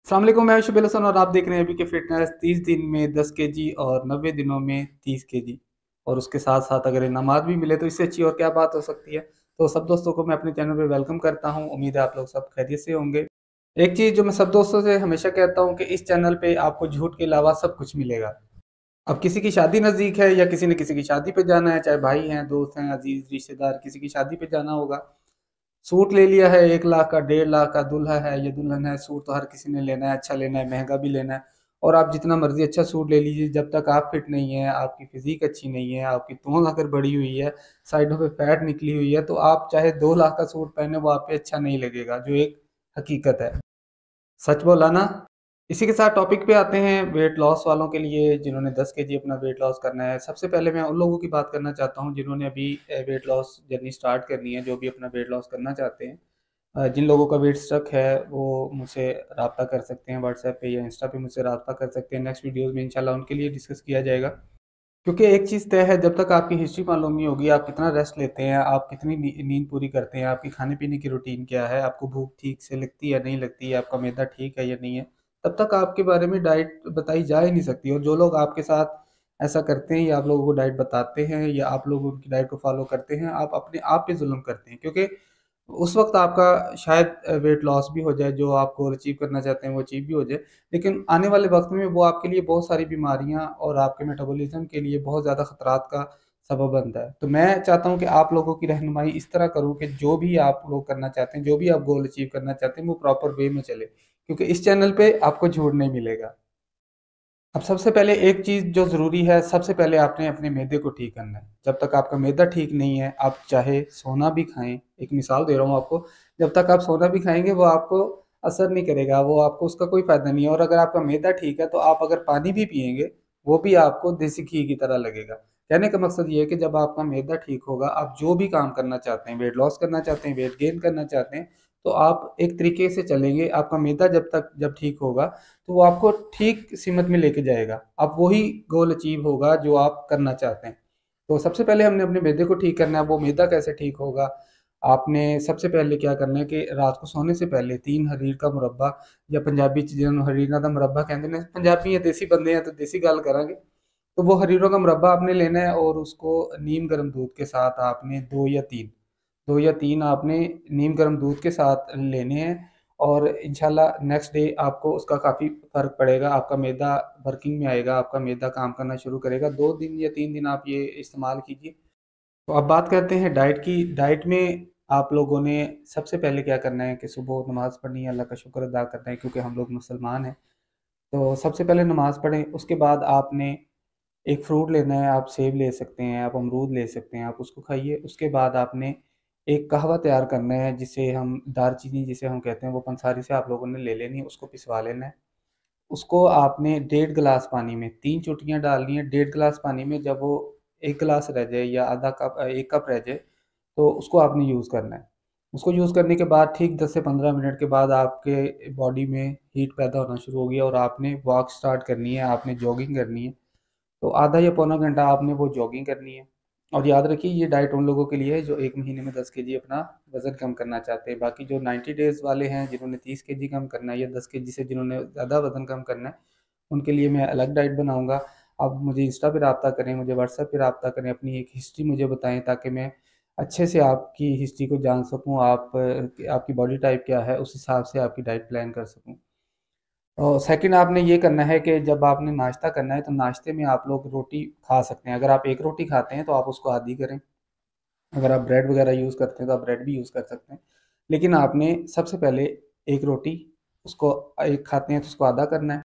अस्सलाम वालेकुम, मैं शुबिल हसन और आप देख रहे हैं अभी के फिटनेस 30 दिन में 10 केजी और 90 दिनों में 30 केजी। और उसके साथ साथ अगर इनामात भी मिले तो इससे अच्छी और क्या बात हो सकती है। तो सब दोस्तों को मैं अपने चैनल पे वेलकम करता हूं। उम्मीद है आप लोग सब खैरियत से होंगे। एक चीज़ जो मैं सब दोस्तों से हमेशा कहता हूं कि इस चैनल पे आपको झूठ के अलावा सब कुछ मिलेगा। अब किसी की शादी नज़दीक है या किसी ने किसी की शादी पे जाना है, चाहे भाई हैं, दोस्त हैं, अजीज रिश्तेदार, किसी की शादी पे जाना होगा। सूट ले लिया है 1 लाख का, 1.5 लाख का, दूल्हा है या दुल्हन है, सूट तो हर किसी ने लेना है, अच्छा लेना है, महंगा भी लेना है। और आप जितना मर्जी अच्छा सूट ले लीजिए, जब तक आप फिट नहीं है, आपकी फिजिक अच्छी नहीं है, आपकी तोंद अगर बढ़ी हुई है, साइडों पे फैट निकली हुई है, तो आप चाहे 2 लाख का सूट पहने वो आप पे अच्छा नहीं लगेगा, जो एक हकीकत है। सच बोला ना। इसी के साथ टॉपिक पे आते हैं वेट लॉस वालों के लिए, जिन्होंने 10 केजी अपना वेट लॉस करना है। सबसे पहले मैं उन लोगों की बात करना चाहता हूँ जिन्होंने अभी वेट लॉस जर्नी स्टार्ट करनी है, जो भी अपना वेट लॉस करना चाहते हैं। जिन लोगों का वेट स्टक है वो मुझसे रब्ता कर सकते हैं, व्हाट्सएप पे या इंस्टा पे मुझसे रब्ता कर सकते हैं। नेक्स्ट वीडियोस में इंशाल्लाह उनके लिए डिस्कस किया जाएगा। क्योंकि एक चीज़ तय है, जब तक आपकी हिस्ट्री मालूम नहीं होगी, आप कितना रेस्ट लेते हैं, आप कितनी नींद पूरी करते हैं, आपकी खाने पीने की रूटीन क्या है, आपको भूख ठीक से लगती है या नहीं लगती है, आपका मैदा ठीक है या नहीं है, तब तक आपके बारे में डाइट बताई जा ही नहीं सकती। और जो लोग आपके साथ ऐसा करते हैं या आप लोगों को डाइट बताते हैं या आप लोग उनकी डाइट को फॉलो करते हैं, आप अपने आप पे जुल्म करते हैं। क्योंकि उस वक्त आपका शायद वेट लॉस भी हो जाए, जो आप गोल अचीव करना चाहते हैं वो अचीव भी हो जाए, लेकिन आने वाले वक्त में वो आपके लिए बहुत सारी बीमारियां और आपके मेटाबॉलिज्म के लिए बहुत ज़्यादा खतरात का सबब बनता है। तो मैं चाहता हूं कि आप लोगों की रहनुमाई इस तरह करूं कि जो भी आप लोग करना चाहते हैं, जो भी आप गोल अचीव करना चाहते हैं, वो प्रॉपर वे में चले, क्योंकि इस चैनल पे आपको झूठ नहीं मिलेगा। अब सबसे पहले एक चीज़ जो ज़रूरी है, सबसे पहले आपने अपने मैदे को ठीक करना है। जब तक आपका मैदा ठीक नहीं है, आप चाहे सोना भी खाएं, एक मिसाल दे रहा हूँ आपको, जब तक आप सोना भी खाएंगे वो आपको असर नहीं करेगा, वो आपको उसका कोई फ़ायदा नहीं है। और अगर आपका मैदा ठीक है तो आप अगर पानी भी पिएंगे वो भी आपको देसी घी की तरह लगेगा। कहने का मकसद ये है कि जब आपका मैदा ठीक होगा, आप जो भी काम करना चाहते हैं, वेट लॉस करना चाहते हैं, वेट गेन करना चाहते हैं, तो आप एक तरीके से चलेंगे। आपका मैदा जब ठीक होगा तो वो आपको ठीक सीमत में लेके जाएगा, अब वही गोल अचीव होगा जो आप करना चाहते हैं। तो सबसे पहले हमने अपने मैदे को ठीक करना है। वो मैदा कैसे ठीक होगा? आपने सबसे पहले क्या करना है कि रात को सोने से पहले 3 हरीर का मुरब्बा, या पंजाबी च जिन्होंने हरीर का मुरब्बा कहते हैं, पंजाबी या देसी बंदे हैं तो देसी गल करांगे। तो वो हरीरों का मुरब्बा आपने लेना है और उसको नीम गर्म दूध के साथ आपने दो या तीन आपने नीम गर्म दूध के साथ लेने हैं। और इंशाल्लाह नेक्स्ट डे आपको उसका काफ़ी फ़र्क पड़ेगा, आपका मैदा वर्किंग में आएगा, आपका मैदा काम करना शुरू करेगा। 2 दिन या 3 दिन आप ये इस्तेमाल कीजिए। तो अब बात करते हैं डाइट की। डाइट में आप लोगों ने सबसे पहले क्या करना है कि सुबह नमाज़ पढ़नी है, अल्लाह का शुक्र अदा करना है, क्योंकि हम लोग मुसलमान हैं। तो सबसे पहले नमाज़ पढ़ें, उसके बाद आपने एक फ्रूट लेना है। आप सेब ले सकते हैं, आप अमरूद ले सकते हैं, आप उसको खाइए। उसके बाद आपने एक कहवा तैयार करना है, जिसे हम दालचीनी जिसे हम कहते हैं, वो पंसारी से आप लोगों ने ले लेनी है, उसको पिसवा लेना है। उसको आपने 1.5 गिलास पानी में 3 चुटकियाँ डालनी है। 1.5 गिलास पानी में जब वो 1 गिलास रह जाए या आधा कप 1 कप रह जाए, तो उसको आपने यूज़ करना है। उसको यूज़ करने के बाद ठीक 10 से 15 मिनट के बाद आपके बॉडी में हीट पैदा होना शुरू होगी और आपने वॉक स्टार्ट करनी है, आपने जॉगिंग करनी है। तो आधा या पौना घंटा आपने वो जॉगिंग करनी है। और याद रखिए, ये डाइट उन लोगों के लिए है जो 1 महीने में 10 केजी अपना वज़न कम करना चाहते हैं। बाकी जो 90 डेज़ वाले हैं, जिन्होंने 30 केजी कम करना है, या 10 केजी से जिन्होंने ज़्यादा वज़न कम करना है, उनके लिए मैं अलग डाइट बनाऊँगा। आप मुझे इंस्टा पे रब्ता करें, मुझे व्हाट्सएप पे रब्ता करें, अपनी एक हिस्ट्री मुझे बताएँ, ताकि मैं अच्छे से आपकी हिस्ट्री को जान सकूँ, आपकी बॉडी टाइप क्या है, उस हिसाब से आपकी डाइट प्लान कर सकूँ। और सेकंड आपने ये करना है कि जब आपने नाश्ता करना है, तो नाश्ते में आप लोग रोटी खा सकते हैं। अगर आप एक रोटी खाते हैं तो आप उसको आधी करें। अगर आप ब्रेड वगैरह यूज़ करते हैं तो आप ब्रेड भी यूज़ कर सकते हैं। लेकिन आपने सबसे पहले एक रोटी, उसको एक खाते हैं तो उसको आधा करना है।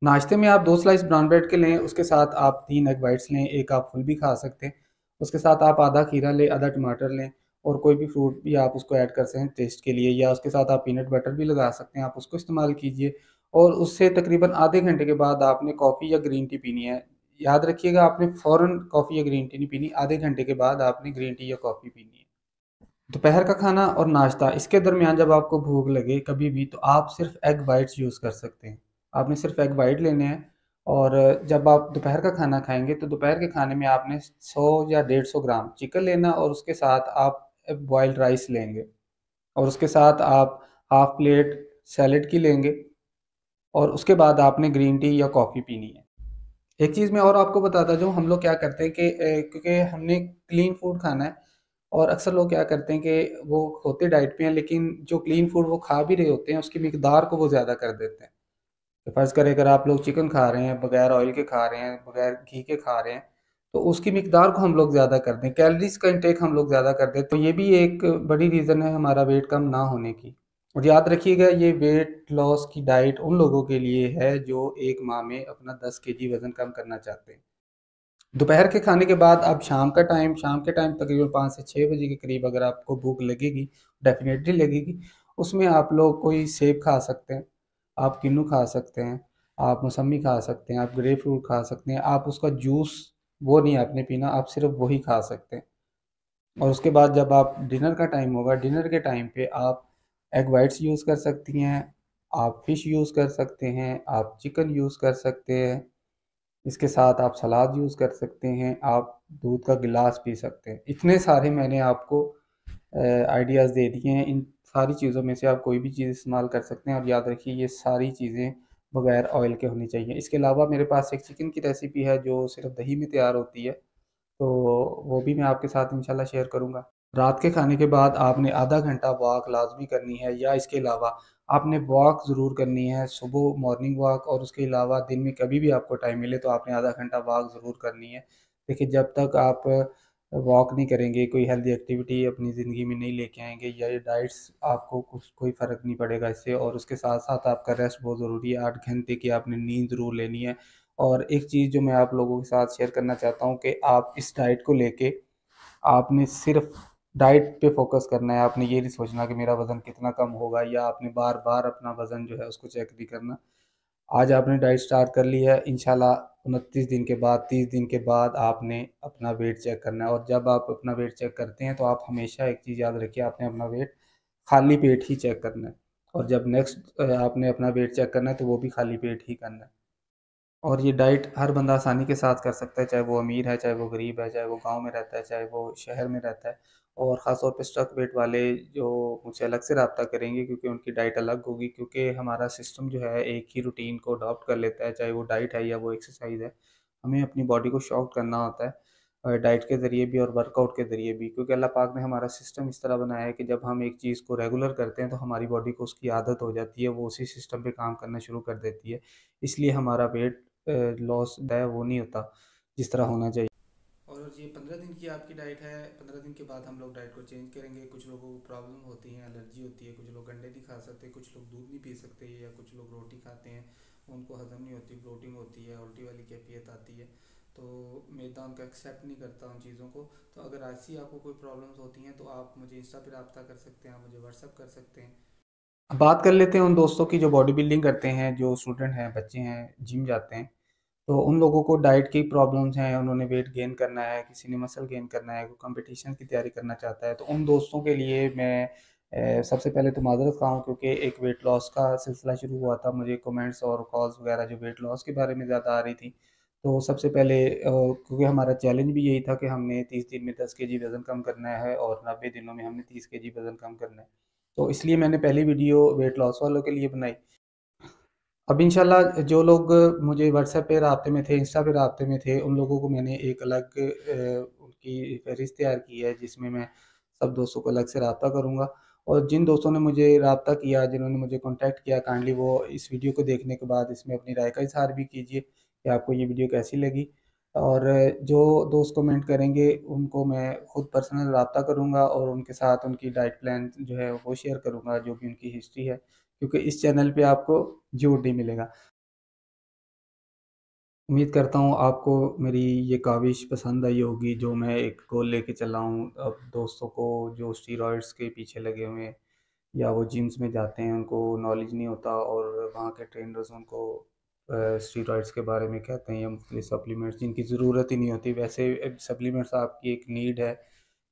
नाश्ते में आप 2 स्लाइस ब्राउन ब्रेड के लें, उसके साथ आप 3 एग वाइट्स लें, एक आप फुल भी खा सकते हैं। उसके साथ आप आधा खीरा लें, आधा टमाटर लें, और कोई भी फ्रूट भी आप उसको ऐड कर सकते हैं टेस्ट के लिए, या उसके साथ आप पीनट बटर भी लगा सकते हैं, आप उसको इस्तेमाल कीजिए। और उससे तकरीबन आधे घंटे के बाद आपने कॉफ़ी या ग्रीन टी पीनी है। याद रखिएगा, आपने फ़ौरन कॉफ़ी या ग्रीन टी नहीं पीनी, आधे घंटे के बाद आपने ग्रीन टी या कॉफ़ी पीनी है। दोपहर का खाना और नाश्ता, इसके दरमियान जब आपको भूख लगे कभी भी, तो आप सिर्फ एग वाइट्स यूज़ कर सकते हैं। आपने सिर्फ एग वाइट लेने हैं। और जब आप दोपहर का खाना खाएंगे तो दोपहर के खाने में आपने 100 या 150 ग्राम चिकन लेना, और उसके साथ आप बॉइल्ड राइस लेंगे, और उसके साथ आप हाफ प्लेट सैलेड की लेंगे। और उसके बाद आपने ग्रीन टी या कॉफ़ी पीनी है। एक चीज़ मैं और आपको बताता जाऊँ, हम लोग क्या करते हैं कि क्योंकि हमने क्लीन फूड खाना है और अक्सर लोग क्या करते हैं कि वो होते डाइट पे हैं, लेकिन जो क्लीन फूड वो खा भी रहे होते हैं उसकी मिकदार को वो ज़्यादा कर देते हैं। तो फ़र्ज़ करें अगर आप लोग चिकन खा रहे हैं, बगैर ऑयल के खा रहे हैं, बगैर घी के खा रहे हैं, तो उसकी मिकदार को हम लोग ज़्यादा कर दें, कैलोरीज़ का इंटेक हम लोग ज़्यादा कर दें, तो ये भी एक बड़ी रीज़न है हमारा वेट कम ना होने की। और याद रखिएगा, ये वेट लॉस की डाइट उन लोगों के लिए है जो 1 माह में अपना 10 केजी वज़न कम करना चाहते हैं। दोपहर के खाने के बाद अब शाम के टाइम तकरीबन 5 से 6 बजे के करीब अगर आपको भूख लगेगी, डेफ़िनेटली लगेगी, उसमें आप लोग कोई सेब खा सकते हैं, आप किन्नू खा सकते हैं, आप मौसम्मी खा सकते हैं, आप ग्रेप फ्रूट खा सकते हैं, आप उसका जूस वो नहीं आपने पीना, आप सिर्फ़ वही खा सकते हैं। और उसके बाद जब आप डिनर का टाइम होगा, डिनर के टाइम पे आप एग व्हाइट्स यूज़ कर सकती हैं, आप फ़िश यूज़ कर सकते हैं, आप चिकन यूज़ कर सकते हैं। इसके साथ आप सलाद यूज़ कर सकते हैं, आप दूध का गिलास पी सकते हैं। इतने सारे मैंने आपको आइडियाज़ दे दिए हैं, इन सारी चीज़ों में से आप कोई भी चीज़ इस्तेमाल कर सकते हैं और याद रखिए ये सारी चीज़ें बगैर ऑयल के होनी चाहिए। इसके अलावा मेरे पास एक चिकन की रेसिपी है जो सिर्फ़ दही में तैयार होती है, तो वो भी मैं आपके साथ इंशाल्लाह शेयर करूँगा। रात के खाने के बाद आपने आधा घंटा वॉक लाज़मी करनी है, या इसके अलावा आपने वॉक ज़रूर करनी है, सुबह मॉर्निंग वॉक, और उसके अलावा दिन में कभी भी आपको टाइम मिले तो आपने आधा घंटा वॉक ज़रूर करनी है। देखिए, जब तक आप वॉक नहीं करेंगे, कोई हेल्दी एक्टिविटी अपनी ज़िंदगी में नहीं लेके आएँगे, या ये डाइट्स आपको कुछ कोई फ़र्क नहीं पड़ेगा इससे। और उसके साथ-साथ आपका रेस्ट बहुत ज़रूरी है, 8 घंटे की आपने नींद ज़रूर लेनी है। और एक चीज़ जो मैं आप लोगों के साथ शेयर करना चाहता हूँ कि आप इस डाइट को लेके आपने सिर्फ डाइट पे फोकस करना है। आपने ये नहीं सोचना कि मेरा वज़न कितना कम होगा, या आपने बार-बार अपना वज़न जो है उसको चेक नहीं करना। आज आपने डाइट स्टार्ट कर ली है, इंशाल्लाह 29 दिन के बाद, 30 दिन के बाद आपने अपना वेट चेक करना है। और जब आप अपना वेट चेक करते हैं तो आप हमेशा एक चीज़ याद रखिए, आपने अपना वेट खाली पेट ही चेक करना है। और जब नेक्स्ट आपने अपना वेट चेक करना है तो वो भी खाली पेट ही करना है। और ये डाइट हर बंदा आसानी के साथ कर सकता है, चाहे वो अमीर है, चाहे वो गरीब है, चाहे वो गाँव में रहता है, चाहे वो शहर में रहता है। और ख़ास तौर पे स्टक वेट वाले जो मुझसे अलग से राब्ता करेंगे, क्योंकि उनकी डाइट अलग होगी, क्योंकि हमारा सिस्टम जो है एक ही रूटीन को अडॉप्ट कर लेता है, चाहे वो डाइट है या वो एक्सरसाइज़ है। हमें अपनी बॉडी को शॉक करना होता है डाइट के ज़रिए भी और वर्कआउट के ज़रिए भी, क्योंकि अल्लाह पाक ने हमारा सिस्टम इस तरह बनाया है कि जब हम एक चीज़ को रेगुलर करते हैं तो हमारी बॉडी को उसकी आदत हो जाती है, वो उसी सिस्टम पे काम करना शुरू कर देती है। इसलिए हमारा वेट लॉस है वो नहीं होता जिस तरह होना चाहिए। और ये 15 दिन की आपकी डाइट है। 15 दिन के बाद हम लोग डाइट को चेंज करेंगे। कुछ लोगों को प्रॉब्लम होती है, एलर्जी होती है, कुछ लोग अंडे नहीं खा सकते, कुछ लोग दूध नहीं पी सकते, या कुछ लोग रोटी खाते हैं उनको हजम नहीं होती, ब्लोटिंग होती है, उल्टी वाली कैफियत आती है, तो मैदा उनका एक्सेप्ट नहीं करता उन चीज़ों को। तो अगर ऐसी आपको कोई प्रॉब्लम्स होती हैं तो आप मुझे इंस्टा पर रब्ता कर सकते हैं, आप मुझे व्हाट्सअप कर सकते हैं। अब बात कर लेते हैं उन दोस्तों की जो बॉडी बिल्डिंग करते हैं, जो स्टूडेंट हैं, बच्चे हैं, जिम जाते हैं। तो उन लोगों को डाइट की प्रॉब्लम्स हैं, उन्होंने वेट गेन करना है, किसी ने मसल गेन करना है, कोई कंपटीशन की तैयारी करना चाहता है, तो उन दोस्तों के लिए मैं सबसे पहले तो माज़रत ख़्वाह हूँ, क्योंकि एक वेट लॉस का सिलसिला शुरू हुआ था, मुझे कमेंट्स और कॉल्स वगैरह जो वेट लॉस के बारे में ज़्यादा आ रही थी। तो सबसे पहले क्योंकि हमारा चैलेंज भी यही था कि हमने 30 दिन में 10 केजी वज़न कम करना है और 90 दिनों में हमने 30 केजी वज़न कम करना है। तो इसलिए मैंने पहली वीडियो वेट लॉस वालों के लिए बनाई। अब इंशाल्लाह जो लोग मुझे व्हाट्सएप पे राब्ते में थे, इंस्टा पे राब्ते में थे, उन लोगों को मैंने एक अलग उनकी फ़हरिस्त तैयार की है, जिसमें मैं सब दोस्तों को अलग से राब्ता करूँगा। और जिन दोस्तों ने मुझे राब्ता किया, जिन्होंने मुझे कॉन्टैक्ट किया, काइंडली वो इस वीडियो को देखने के बाद इसमें अपनी राय का इज़हार भी कीजिए कि आपको ये वीडियो कैसी लगी। और जो दोस्त कमेंट करेंगे उनको मैं खुद पर्सनल राब्ता करूँगा और उनके साथ उनकी डाइट प्लान जो है वो शेयर करूँगा, जो भी उनकी हिस्ट्री है, क्योंकि इस चैनल पे आपको झूठ नहीं मिलेगा। उम्मीद करता हूँ आपको मेरी ये काविश पसंद आई होगी, जो मैं एक गोल लेके चला हूँ। अब दोस्तों को जो स्टीरॉइड्स के पीछे लगे हुए हैं, या वो जिम्स में जाते हैं, उनको नॉलेज नहीं होता और वहाँ के ट्रेनर्स उनको स्टीरॉइड्स के बारे में कहते हैं, या मुख्तलिफ सप्लीमेंट्स जिनकी ज़रूरत ही नहीं होती। वैसे सप्लीमेंट्स आपकी एक नीड है,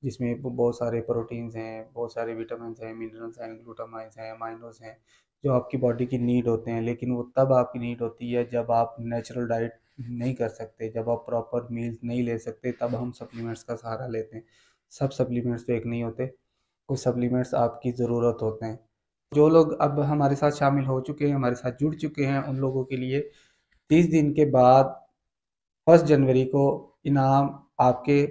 जिसमें बहुत सारे प्रोटीन्स हैं, बहुत सारे विटामिन्स हैं, मिनरल्स हैं, ग्लूटामाइंस हैं, अमाइनोज हैं, जो आपकी बॉडी की नीड होते हैं। लेकिन वो तब आपकी नीड होती है जब आप नेचुरल डाइट नहीं कर सकते, जब आप प्रॉपर मील्स नहीं ले सकते, तब हम सप्लीमेंट्स का सहारा लेते हैं। सब सप्लीमेंट्स तो एक नहीं होते, कुछ सप्लीमेंट्स आपकी ज़रूरत होते हैं। जो लोग अब हमारे साथ शामिल हो चुके हैं, हमारे साथ जुड़ चुके हैं, उन लोगों के लिए 30 दिन के बाद 1 जनवरी को इनाम आपके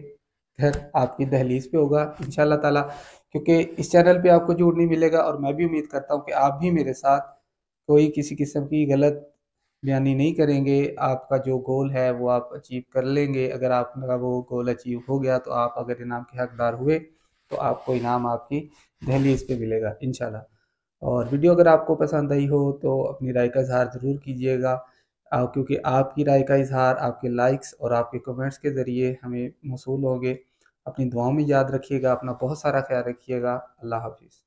घर, आपकी दहलीज पे होगा इंशाल्लाह ताला। क्योंकि इस चैनल पे आपको झूठ नहीं मिलेगा, और मैं भी उम्मीद करता हूँ कि आप भी मेरे साथ कोई किसी किस्म की गलत बयानी नहीं करेंगे। आपका जो गोल है वो आप अचीव कर लेंगे। अगर आपका वो गोल अचीव हो गया तो आप अगर इनाम के हकदार हुए तो आपको इनाम आपकी दहलीज पे मिलेगा इंशाल्लाह। और वीडियो अगर आपको पसंद आई हो तो अपनी राय का इजहार ज़रूर कीजिएगा, क्योंकि आपकी राय का इजहार आपके लाइक्स और आपके कमेंट्स के ज़रिए हमें मौसूल होंगे। अपनी दुआओं में याद रखिएगा, अपना बहुत सारा ख्याल रखिएगा। अल्लाह हाफिज़।